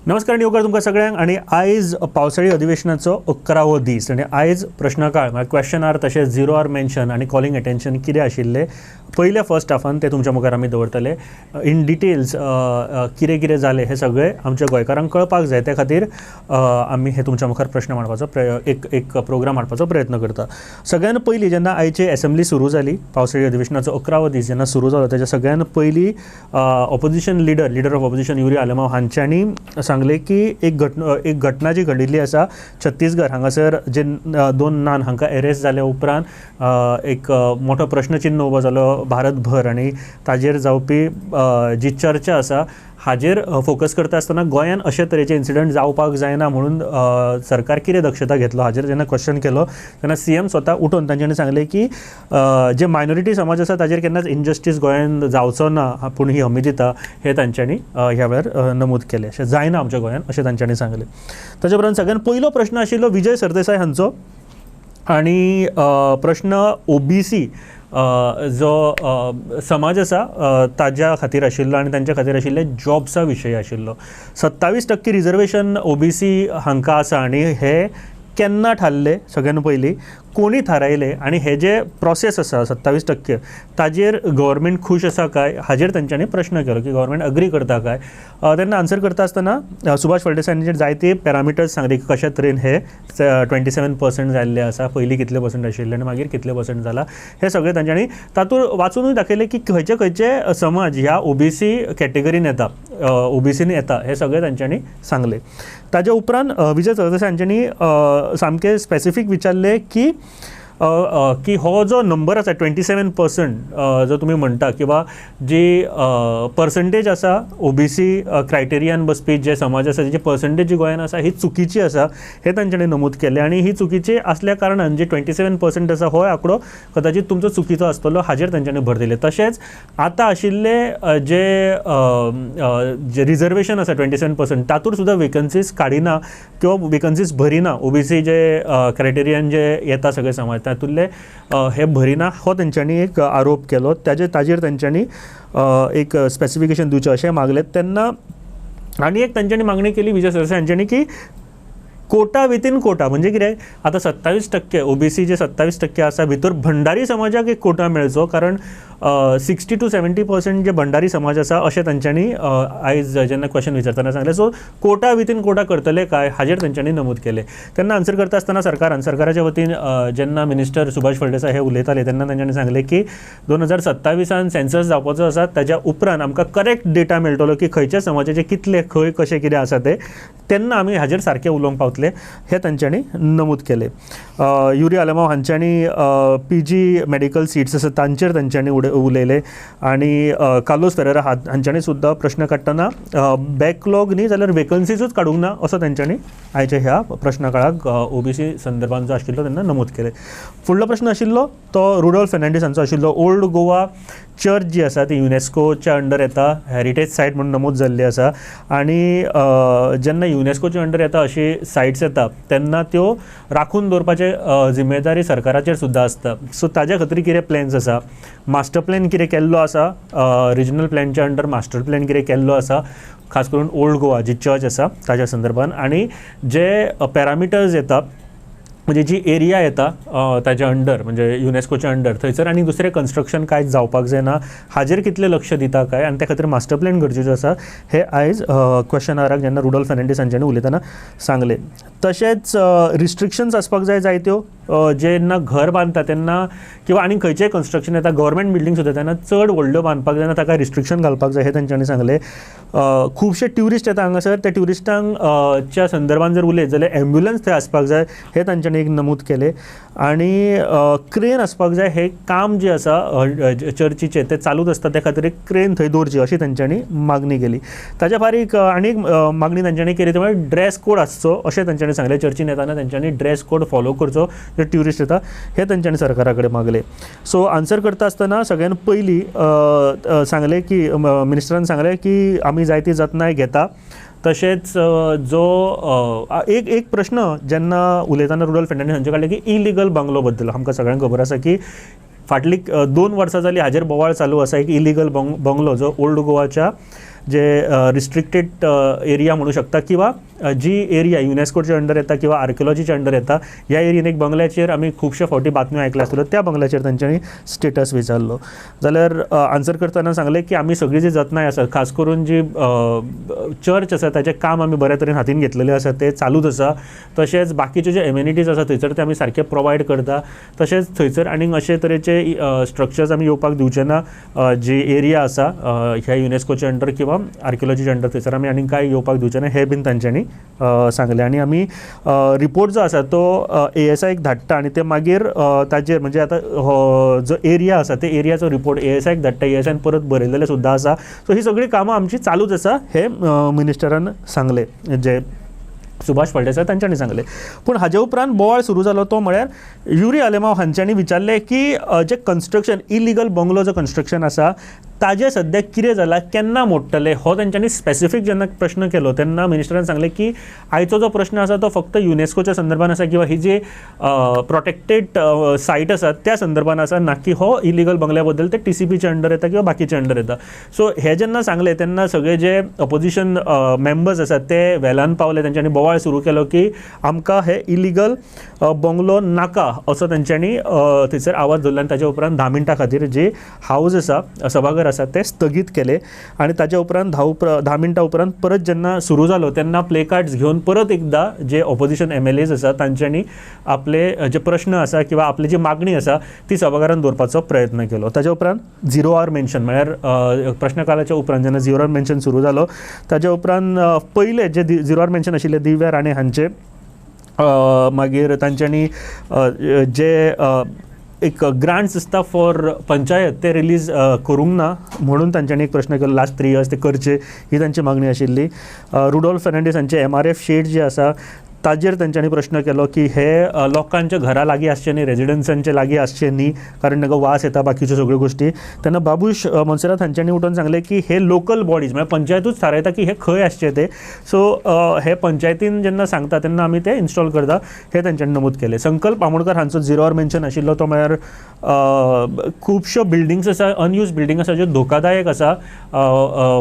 नमस्कार आणि येवकार तुमकां सगळ्यांक. आणि आयज पावसाळी अधिवेशनाचो 11वो दीस आणि आयज प्रश्नकाळ म्हळ्यार क्वेश्चन आर तशेंच 0 आवर मेन्शन आणि कॉलिंग अटेन्शन कितें आशिल्लें पयल्या फर्स्ट हाफान ते तुमच्या मुखार आमी दवरतले. इन डिटेल्स कितें कितें जालें हें सगळें आमच्या गोंयकारांक कळपाक जाय त्या खातीर आमी हे तुमच्या मुखार प्रश्न मांडपाचो एक प्रोग्राम हाडपाचो प्रयत्न करता. सगळ्यान पयलीं जेन्ना आयची असेंब्ली सुरू जाली, पावसाळी अधिवेशनाचो 11वो दीस जेन्ना सुरू जालो तेच्या सगळ्यान पयलीं opposition leader of opposition Yuri Alemao हांच्यांनी सांगले की एक घटना जी घडिल्ली आसा छत्तीसगड हांगासर जे 2 नान हांकां अरेस्ट जाल्या उपरांत एक मोठो प्रश्नचिन्ह उबो जालो भारतभर आणि ताजेर जावपी जी चर्चा आसा हाजेर फोकस करता आसतना गोंयान अशे तरेचे इन्सिडंट जावपाक जायना म्हणून सरकार कितें दक्षता घेतलो हाजेर जेन्ना क्वेश्चन केलो तेन्ना सीएम स्वता उठून तांच्यांनी सांगले की जे मायनॉरिटी समाज आसा ताजेर केन्नाच इनजस्टीस गोंयान जावचो ना पूण ही हमी दिता हे तांच्यांनी ह्या वेळार नमूद केले. अशें जायना आमच्या गोंयान अशें तांच्यांनी सांगले. ताचे उपरांत सगळ्यान पयलो प्रश्न आशिल्लो विजय सरदेसाय हांचो आणि प्रश्न ओबीसी जो समाज आसा ताज्या खातीर आशिल्लो आणि तांच्या खातीर आशिल्ले जॉब्सा विशयी आशिल्लो. 27% रिजर्वेशन ओबीसी हांकां आसा आणि हे केन्ना थारले सगळ्यान पयलीं कोणी थारायले आणि हे जे प्रोसेस आसा 27% ताजेर गव्हर्मेंट खुश आसा काय हाजेर तांच्यांनी प्रश्न केलो की गव्हर्मेंट अग्री करता काय. तेन्ना आन्सर करता आसतना सुभाष फळदेसायांनी जायते पॅरामिटर्स सांगले की कशा तरेन हे 27% जाल्ले आसा, पयलीं कितले पर्संट आशिल्ले आनी मागीर कितले पर्संट जाला हे सगळे तांच्यांनी तातूंत वाचूनूय दाखयले की खंयचे खंयचे समाज ह्या ओबीसी कॅटेगरीन येता, ओबीसीन येता हे सगळे तांच्यांनी सांगले. ताज्या उपरांत विजय सरदेसाय हांच्यांनी सामके स्पेसिफीक विचारले की हो जो नंबर आसा 27% जो तुमी म्हणटा किंवा जी पर्संटेज आसा ओबीसी क्रायटेरियान बसपी जे समाज आसा तेची पर्संटेज जी गोंयान आसा ही चुकीची आसा हे तांच्यांनी नमूद केले. आणि ही चुकीची असल्या कारणान जे 27% आसा हो आंकडो कदाचित तुमचो चुकीचो आसतलो हाजेर तांच्यांनी भर दिले. तशेंच आतां आशिल्ले जे रिजर्वेशन आसा 27% तातूंत सुद्दां वेकन्सीज काडिना किंवा वेकन्सीज भरिना ओबीसी जे क्रायटेरियान जे येता सगळे समाज तातूंतले हे भरिना हो तेंच्यांनी एक आरोप केलो. ताजेर तेंच्यांनी एक स्पेसिफिकेशन दिवचें अशें मागलें. तेन्ना आनी एक तांच्यांनी मागणी केली विजय सरदेसाय हांच्यांनी की कोटा विथीन कोटा म्हणजे कितें आतां 27% ओबीसी जे 27% आसा भितर भंडारी समाजाक एक कोटा मेळचो कारण 60 to 70% जे भंडारी समाज आसा अशें तांच्यांनी आयज जेन्ना क्वेश्चन विचारतना सांगलें. सो कोटा विथीन कोटा करतले काय हाजेर तांच्यांनी नमूद केलें. तेन्ना आन्सर करता आसतना सरकाराच्या वतीन जेन्ना मिनिस्टर सुभाष फळदेसाय हे उलयताले तेन्ना तांच्यांनी सांगलें की 2027 सेन्सस जावपाचो आसा ताच्या उपरांत आमकां करेक्ट डेटा मेळटलो की खंयच्या समाजाचे कितले खंय कशें कितें आसा ते तेन्ना आमी हाजेर सारकें उलोवंक पावतले हे तांच्यांनी नमूद केले. युरी आलेमांव हांच्यांनी PG मेडिकल सीट्स आसा तांचेर तांच्यांनी उलयले आणि कार्लोस फेरेरा हांच्यांनी सुद्दां प्रश्न काडटना बॅकलॉग न्ही जाल्यार वेकन्सीजूच काडूंक ना असो तांच्यांनी आयच्या ह्या प्रश्नकाळाक ओबीसी संदर्भांत जो आशिल्लो तेन्ना नमूद केले. फुडलो प्रश्न आशिल्लो तो रुडोल्फ फेर्नांडीस हांचो आशिल्लो. ओल्ड गोवा चर्च जी आसा ती युनेस्कोच्या अंडर येता, हेरिटेज सायट म्हणून नमूद जाल्ली आसा आणि जेन्ना युनेस्कोच्या अंडर येता अशी सायट्स येता तेन्ना त्यो राखून दवरपाचे जिम्मेदारी सरकाराचेर सुद्दां आसता. सो ताज्या खातीर कितें प्लॅन्स आसा, मास्टर प्लॅन कितें केल्लो आसा, रिजनल प्लॅनच्या अंडर मास्टर प्लॅन कितें केल्लो आसा खास करून ओल्ड गोवा जी चर्च आसा ताज्या संदर्भान आणि जे पॅरामिटर्स येता म्हणजे जी एरिया येता ताच्या अंडर म्हणजे युनेस्कोच्या अंडर थंयसर आनी दुसरें कन्स्ट्रक्शन कांयच जावपाक जायना हाजेर कितले लक्ष दिता काय आणि त्या खातीर मास्टर प्लॅन गरजेचो आसा हे आयज क्वेश्चन आराक जेन्ना रुडोल्फ फेर्नांडीस हांच्यांनी उलयतना सांगले. तशेंच रिस्ट्रिक्शन्स आसपाक जाय जायत्यो जेन्ना घर बांदता तेन्ना किंवा आनी खंयचेंय कन्स्ट्रक्शन येता गव्हर्मेंट बिल्डींग सुद्दां तेन्ना चड व्हडल्यो बांदपाक जायना ताका रिस्ट्रिक्शन घालपाक जाय हे तांच्यांनी सांगले. खुबशे ट्युरिस्ट येता हांगासर त्या ट्युरिस्टांक च्या संदर्भान जर उलयत जाल्यार एम्ब्युलन्स थंय आसपाक जाय हे तांच्यांनी एक नमूद केले. आणि क्रेन आसपाक जाय हे काम जे आसा चर्चीचे ते चालूच आसता त्या खातीर एक क्रेन थंय दवरची अशी तांच्यांनी मागणी केली. ताच्या फारीक आनी एक मागणी तांच्यांनी केली ते म्हळ्यार ड्रेस कोड आसचो अशें तांच्यांनी सांगलें. चर्चीन येताना तांच्यांनी ड्रेस कोड फॉलो करचो जे ट्युरिस्ट येता हे तांच्यांनी सरकारा कडेन मागले. सो आन्सर करता आसतना सगळ्यान पयलीं सांगलें की मिनिस्टरान सांगलें की आमी जायती जतनाय घेता. तशेंच जो एक प्रश्न जेन्ना उलयतना रुडोल्फ फेर्नांडीस हांचे काडले की इलिगल बंगलो बद्दल आमकां सगळ्यांक खबर आसा की फाटली 2 वर्सां जाली हाजेर बोवाळ चालू आसा एक इलिगल बंगलो जो ओल्ड गोवाच्या जे रिस्ट्रिक्टेड एरिया म्हणू शकता किंवा जी एरिया युनेस्कोच्या अंडर येता किंवा आर्किओलॉजीच्या अंडर येता ह्या एरियेन एक बंगल्याचेर आमी खुबशे फावटी बातम्यो आयकल्या आसतल्यो त्या बंगल्याचेर तांच्यांनी स्टेटस विचारलो जाल्यार आन्सर करतना सांगलें की आमी सगळी जी जतनाय आसा खास करून जी चर्च आसा ताचें काम आमी बऱ्या तरेन हातीन घेतलेलें आसा तें चालूच आसा तशेंच बाकीचे जे एमेनिटीज आसा थंयसर ते आमी सारके प्रोवायड करता तशेंच थंयसर आनीक अशे तरेचे स्ट्रक्चर्स आमी येवपाक दिवचे ना जी एरिया आसा ह्या युनेस्कोच्या अंडर किंवा आर्किओलॉजीच्या अंडर थंयसर आमी आनीक कांय येवपाक दिवचे ना हें बीन तांच्यांनी सांगलें आनी आमी रिपोर्ट जो आसा तो ASIक धाडटा आनी ते मागीर ताचेर म्हणजे आतां हो जो एरिया आसा ते एरियाचो रिपोर्ट ASIक धाडटा ASIन परत बरयलेले सुद्दां आसा सो ही सगळी कामां आमची चालूच आसा हे मिनिस्टरान सांगलें जे सुभाष फळदेसाय तांच्यांनी सांगलें पूण हाजे उपरांत बोवाळ सुरू जालो तो म्हळ्यार युरी आलेमांव हांच्यांनी विचारलें की जे कन्स्ट्रक्शन इलिगल बंगलो जो कन्स्ट्रक्शन आसा ताजें सद्याक कितें जालां केन्ना मोडटले हो तांच्यांनी स्पेसिफीक जेन्ना प्रश्न केलो तेन्ना मिनिस्टरान सांगलें की आयचो जो प्रश्न आसा तो फक्त युनेस्कोच्या संदर्भान आसा किंवा ही जी प्रोटेक्टेड सायट आसा त्या संदर्भान आसा ना की हो इलिगल बंगल्या बद्दल ते TCPच्या अंडर येता किंवा बाकीच्या अंडर येता सो हे जेन्ना सांगलें तेन्ना सगळे जे अपोजिशन मेंबर्स आसात ते वेलान पावले तांच्यांनी बोवाळ सुरू केलो की आमकां हे इलिगल बंगलो नाका असो तांच्यांनी थंयसर आवाज धरलो आनी ताच्या उपरांत 10 मिनटां खातीर जे हावज आसा सभाघर आसा ते स्थगीत केले आणि ताच्या उपरांत 10 मिनटां उपरांत परत जेन्ना सुरू जालो तेन्ना प्ले कार्ड्स घेवन परत एकदा जे ऑपोजिशन MLAs आसा तांच्यांनी आपले जे प्रश्न आसा किंवा आपली जी मागणी आसा ती सभाघरांत दवरपाचो प्रयत्न केलो ताच्या उपरांत 0 आवर मेन्शन म्हळ्यार प्रश्नकालाच्या उपरांत जेन्ना 0 आवर मेन्शन सुरू जालो ताच्या उपरांत पयले जे 0 आवर मेन्शन आशिल्ले दिव्या राणे हांचे मागीर तांच्यांनी जे एक ग्रांट्स आसता फॉर पंचायत ते रिलीज करूंक ना म्हणून तांच्यांनी एक प्रश्न केलो लास्ट 3 इयर्स ते करचे ही तांची मागणी आशिल्ली रुडोल्फ फर्नांडीस हांचे MRF शेड जे आसा ताजेर तांच्यांनी प्रश्न केलो की हे लोकांच्या घरा लागीं आसचे न्ही रेजिडन्सांचे लागीं आसचे न्ही कारण ताका वास येता बाकीच्यो सगळ्यो गोश्टी तेन्ना बाबूश मोन्सेरात हांच्यांनी उठून सांगलें की हे लोकल बॉडीज म्हळ्यार पंचायतूच थारायता की हे खंय आसचे ते सो हे पंचायतीन जेन्ना सांगता तेन्ना आमी ते इन्स्टॉल करता हे तांच्यांनी नमूद केलें संकल्प आमोणकर हांचो 0 आवर मेन्शन आशिल्लो तो म्हळ्यार खुबश्यो बिल्डिंग्स आसा अनयूज बिल्डिंग आसा ज्यो धोकादायक आसा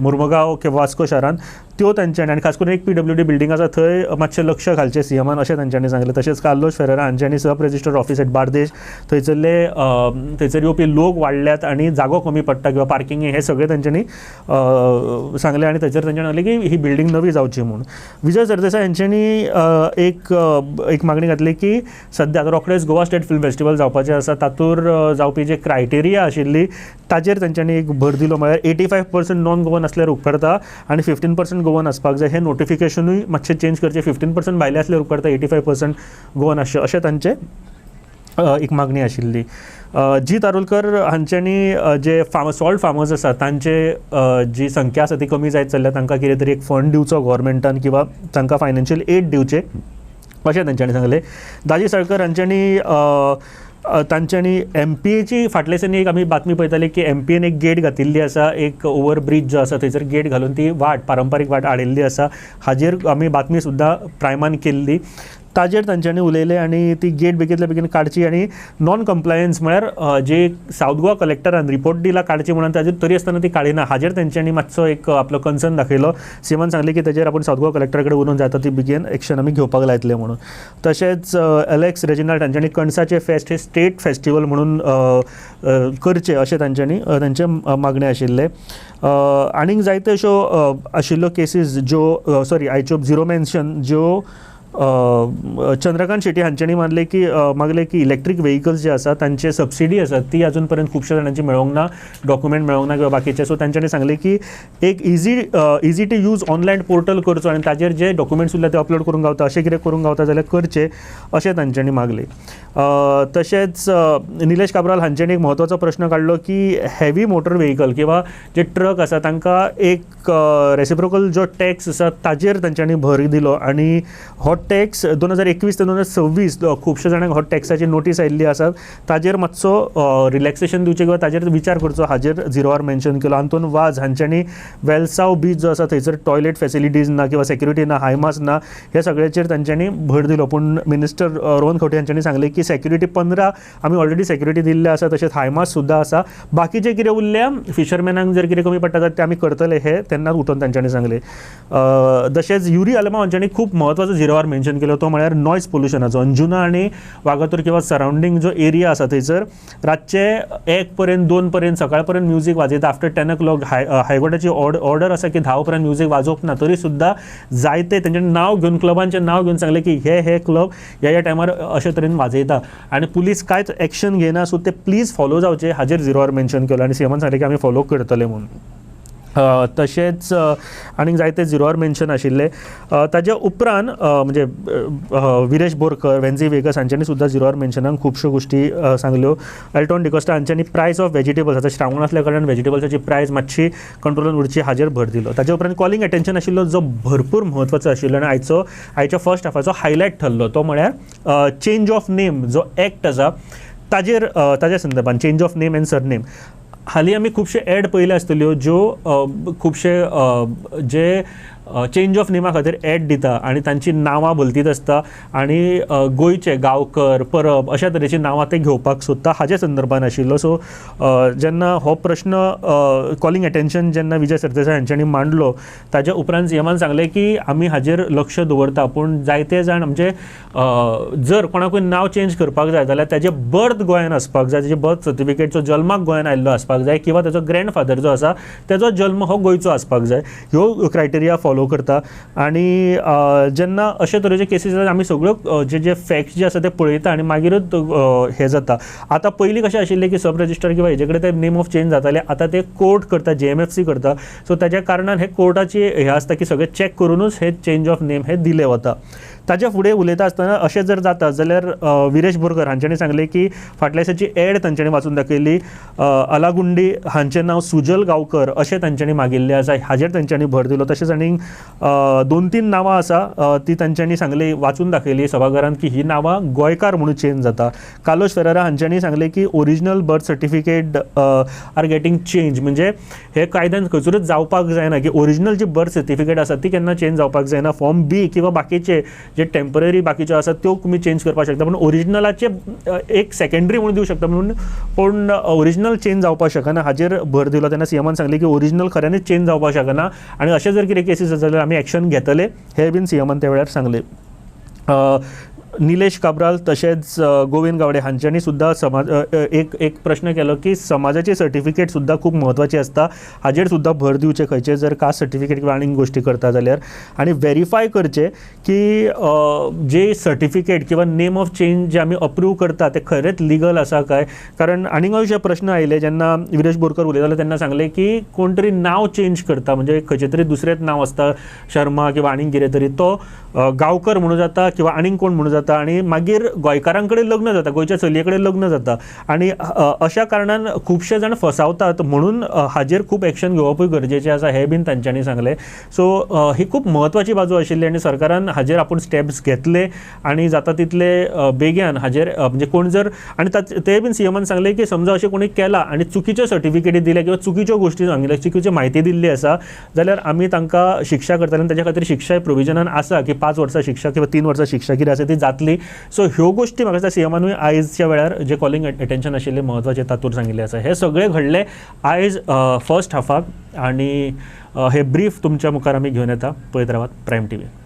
मुर्मगांव किंवा वास्को शारांत त्यो तांच्यांनी आनी खास करून एक PWD बिल्डिंग आसा थंय मातशें लक्ष घालचें CMान अशें तांच्यांनी सांगलें तशेंच कार्लोस फेरेरा हांच्यांनी sub registrar office at Bardez थंयसर येवपी लोक वाडल्यात आनी जागो कमी पडटा किंवा पार्किंग हे सगळें तांच्यांनी सांगलें आनी थंयसर तांच्यांनी सांगलें की ही बिल्डिंग नवी जावची म्हूण विजय सरदेसाय हांच्यांनी एक मागणी घातली की सद्या आतां रोखडेंच गोवा स्टेट फिल्म फेस्टिवल जावपाचें आसा तातूंत जावपी जे क्रायटेरिया आशिल्ली ताजेर तांच्यांनी एक भर दिलो म्हळ्यार 85% नॉन गोवन आसल्यार उपकारता आनी 15% गोवन आसपाक जाय हे नोटिफिकेशनूय मातशें चेंज करचें 15% भायले आसल्यार उपकारता 85% गोवन आसचें अशें तांचें एक मागणी आशिल्ली जी तारुलकर हांच्यांनी जे सॉल्ट फार्मर्स आसा तांचे जी संख्या आसा ती कमी जायत चल्ल्या तांकां कितें तरी एक फंड दिवचो गव्हर्मेंटान किंवा तांकां फायनान्शियल एड दिवचें अशें तांच्यांनी सांगलें दाजी साळकर हांच्यांनी तांच्यांनी MPAची फाटले दिसांनी एक आमी बातमी पळयताली की MPAन एक गेट घातिल्ली आसा एक ओवर ब्रीज जो आसा थंयसर गेट घालून ती पारंपारीक वाट आडिल्ली आसा हाजेर आमी बातमी सुद्दां प्रायमान केल्ली ताजेर तांच्यांनी उलयलें आनी ती गेट बेगींतल्या बेगीन काडची आनी नॉन कंप्लायन्स म्हळ्यार जे सावथ गोवा कलेक्टरान रिपोर्ट दिला काडची म्हणून ताजेर तरी आसतना ती काडिना हाजेर तांच्यांनी मातसो एक आपलो कन्सर्न दाखयलो सीमान सांगलें की ताजेर आपूण सावथ गोवा कलेक्टरा कडेन उलोवन जाता ती बेगीन एक्शन आमी घेवपाक लायतले म्हणून तशेंच एलेक्स रेजिनाल्ड हांच्यांनी कणसाचें फेस्ट हे स्टेट फेस्टिवल म्हणून करचें अशें तांचें मागणें आशिल्लें आनीक जायत्यो अश्यो आशिल्ल्यो केसीस ज्यो आयच्यो 0 मेन्शन ज्यो चंद्रकांत शेट्टी हांच्यांनी मागले की इलेक्ट्रीक व्हेकल्स जे आसा तांचे सबसिडी आसा ती अजून पर्यंत खुबश्या जाणांची मेळोंक ना डॉक्युमेंट मेळोंक ना किंवा बाकीचे सो तांच्यांनी सांगलें की एक easy to use online portal करचो आनी ताजेर जे डॉक्युमेंट्स उरल्या ते अपलोड करूंक गावता अशें कितें करूंक गावता जाल्यार करचें अशें तांच्यांनी मागलें तशेंच निलेश काब्राल हांच्यांनी एक म्हत्वाचो प्रश्न काडलो की हेवी मोटर व्हेकल किंवा जे ट्रक आसा तांकां एक रेसिप्रोकल जो टॅक्स आसा ताजेर तांच्यांनी भर दिलो आनी हो टॅक्स 2021 ते 2026 खुबशे जाणांक हो टॅक्साची नोटीस आयिल्ली आसा, ताजेर मातसो रिलॅक्सेशन दिवचें किंवा ताजेर विचार करचो हाजेर 0 आर मेन्शन केलो. आंतोन वाज हांच्यांनी वेलसाव बीच जो आसा थंयसर टॉयलेट फॅसिलिटीज ना किंवा सेक्युरिटी ना, हायमास ना, ह्या सगळ्याचेर तांच्यांनी भर दिलो. पूण मिनिस्टर रोहन खंवटे हांच्यांनी सांगलें की सेक्युरिटी 15 आमी ऑलरेडी सेक्युरिटी दिल्ले आसा, तशेंच हायमास सुद्दां आसा. बाकीचे कितें उरल्या फिशरमॅनांक जर कितें कमी पडटा जाल्यार ते आमी करतले, हे तेन्नाच उठोवन तांच्यांनी सांगलें. तशेंच युरी आलमा हांच्यांनी खूब म्हत्वाचो 0 आर मेन्शन केलो, तो म्हळ्यार नॉयज पोल्युशनाचो. अंजुना आनी वागातोर किंवा सरावंडींग जो एरिया आसा थंयसर रातचे 1 पर्यंत 2 पर्यंत सकाळ पर्यंत म्युजीक वाजयता. आफ्टर 10 o'clock हायकोर्टाची ऑर्डर आसा की 10 पर्यंत म्युजीक वाजोवप ना, तरी सुद्दां जायते तेंचें नांव घेवन क्लबांचें नांव घेवन सांगलें की हे क्लब ह्या टायमार अशे तरेन वाजयता आनी पुलीस कांयच एक्शन घेयना. सो ते प्लीज फॉलो जावचे हाजेर 0 आर मेन्शन केलो आनी सीएमान सांगलें की आमी फॉलो करतले म्हणून. तशेंच आनीक जायते 0 आर मेन्शन आशिल्ले. ताज्या उपरांत म्हणजे विरेश बोरकर, वेन्झी वेगस हांच्यांनी सुद्दां 0 आर मेन्शनाक खुबश्यो गोश्टी सांगल्यो. एल्टॉन डिकोस्टा हांच्यांनी प्रायस ऑफ वेजिटेबल्स, आतां श्रावण आसल्या कारणान वेजिटेबल्साची प्रायस मातशी कंट्रोलान उरची हाजेर भर दिलो. ताज्या उपरांत कॉलिंग एटेन्शन आशिल्लो जो भरपूर म्हत्वाचो आशिल्लो आनी आयच्या फर्स्ट हाफाचो हायलायट थरलो, तो म्हळ्यार चेंज ऑफ नेम जो एक्ट आसा ताज्या संदर्भात, change of name end surname. हालीं आमी खुबशे एड पयले आसतल्यो ज्यो खुबशे जे चेंज ऑफ नेमा खातीर एड दिता आनी तांची नांवां भलतीच आसता आनी गोंयचे गांवकर, परब अशा तरेची नांवां ते घेवपाक सोदता, हाज्या संदर्भान आशिल्लो. सो जेन्ना हो प्रश्न कॉलिंग एटेन्शन जेन्ना विजय सरदेसाय हांच्यांनी मांडलो, ताज्या उपरांत सीएमान सांगलें की आमी हाजेर लक्ष दवरता, पूण जायते जाण म्हणजे जर कोणाकूय नांव चेंज करपाक जाय जाल्यार ताजें बर्थ गोंयान आसपाक जाय, ताजें बर्थ सर्टिफिकेट जो जल्माक गोंयान आयिल्लो आसपाक जाय किंवा ताजो ग्रँडफादर जो आसा ताजो जल्म हो गोंयचो आसपाक जाय. ह्यो क्रायटेरिया फॉलो करता. आनी जेन्ना अशे तरेचे केसीस आमी सगळ्यो जे फॅक्ट्स जे आसा ते पळयता आनी मागीरूच हें जाता. आतां पयलीं कशें आशिल्लें की सब रजिस्टर किंवा हेजे कडेन ते नेम ऑफ चेंज जाताले, आतां ते कोर्ट करता, JMFC करता. सो ताज्या कारणान हे कोर्टाची हें आसता की सगळें चॅक करूनच हे चेंज ऑफ नेम हे दिले वता. ताज्या फुडें उलयता आसतना अशें जर जाता जाल्यार विरेश बोरकर हांच्यांनी सांगलें की फाटल्या दिसाची एड तांच्यांनी वाचून दाखयली, अलागुंडी हांचें नांव सुजल गांवकर अशें तांच्यांनी मागिल्लें आसा, हाजेर तांच्यांनी भर दिलो. तशेंच आनीक 2-3 नांवां आसा ती तांच्यांनी सांगली, वाचून दाखयली सभाघरांत की ही नांवां गोंयकार म्हणून चेंज जाता. कालोश फेरेरा हांच्यांनी सांगलें की original birth certificate are getting change, म्हणजे हे कायद्यान खंयसरूच जावपाक जायना की ओरिजिनल जी बर्थ सर्टिफिकेट आसा ती केन्ना चेंज जावपाक जायना. फॉर्म B किंवा बाकीचे जे टेम्पररी बाकीच्यो आसात त्यो तुमी चेंज करपाक शकता, पूण ओरिजिनलाचे एक सेकंडरी म्हणून दिवंक शकता म्हणून, पूण ओरिजिनल चेंज जावपाक शकना हाजेर भर दिलो. तेन्ना सीएमान सांगलें की ओरिजिनल खऱ्यांनीच चेंज जावपाक शकना आनी अशें जर कितें केसीस जाल्यार आमी एक्शन घेतले, हे बीन सीएमान त्या वेळार सांगलें. निलेश काब्राल तशेंच गोविंद गावडे हांच्यांनी सुद्दां एक प्रश्न केलो की समाजाची सर्टिफिकेट सुद्दां खूब म्हत्वाची आसता, हाजेर सुद्दां भर दिवचे खंयचे जर कास्ट सर्टिफिकेट किंवा आनीक गोश्टी करता जाल्यार, आनी व्हेरीफाय करचे की जे सर्टिफिकेट किंवा नेम ऑफ चेंज जे आमी अप्रूव करता ते खरेंच लिगल आसा काय. कारण आनीक अशे प्रश्न आयले जेन्ना विरेश बोरकर उलयताले तेन्ना सांगलें की कोण तरी नांव चेंज करता, म्हणजे खंयचें तरी दुसरेंच नांव आसता, शर्मा किंवा आनीक कितें तरी, तो गांवकर म्हणून जाता किंवा आनीक कोण म्हणून जाता आनी मागीर गोंयकारां कडेन लग्न जाता, गोंयच्या चलये कडेन लग्न जाता आनी अशा कारणान खुबशे जाण फसावतात, म्हणून हाजेर खूब एक्शन घेवपूय गरजेचें आसा, हें बीन तांच्यांनी सांगलें. सो ही खूब म्हत्वाची बाजू आशिल्ली आनी सरकारान हाजेर आपूण स्टेप्स घेतले आनी जाता तितले बेगीन हाजेर म्हणजे कोण जर, आनी ते बीन सीएमान सांगलें की समजा अशें कोणी केला आनी चुकीच्यो सर्टिफिकेटी दिल्या किंवा चुकीच्यो गोश्टी सांगिल्ल्या, चुकीची म्हायती दिल्ली आसा जाल्यार आमी तांकां शिक्षा करतले आनी ताच्या खातीर शिक्षाय प्रोविजनान आसा की 5 वर्सां शिक्षा किंवा 3 वर्सां शिक्षा कितें आसा ती जातली. सो ह्यो गोश्टी म्हाका दिसता सीएमानूय आयजच्या वेळार जे कॉलिंग एटेन्शन आशिल्लें म्हत्वाचें तातूंत सांगिल्लें आसा. हे सगळें घडलें आयज फर्स्ट हाफाक आनी हे ब्रीफ तुमच्या मुखार आमी घेवन येता. पळयत रावात प्रायम TV.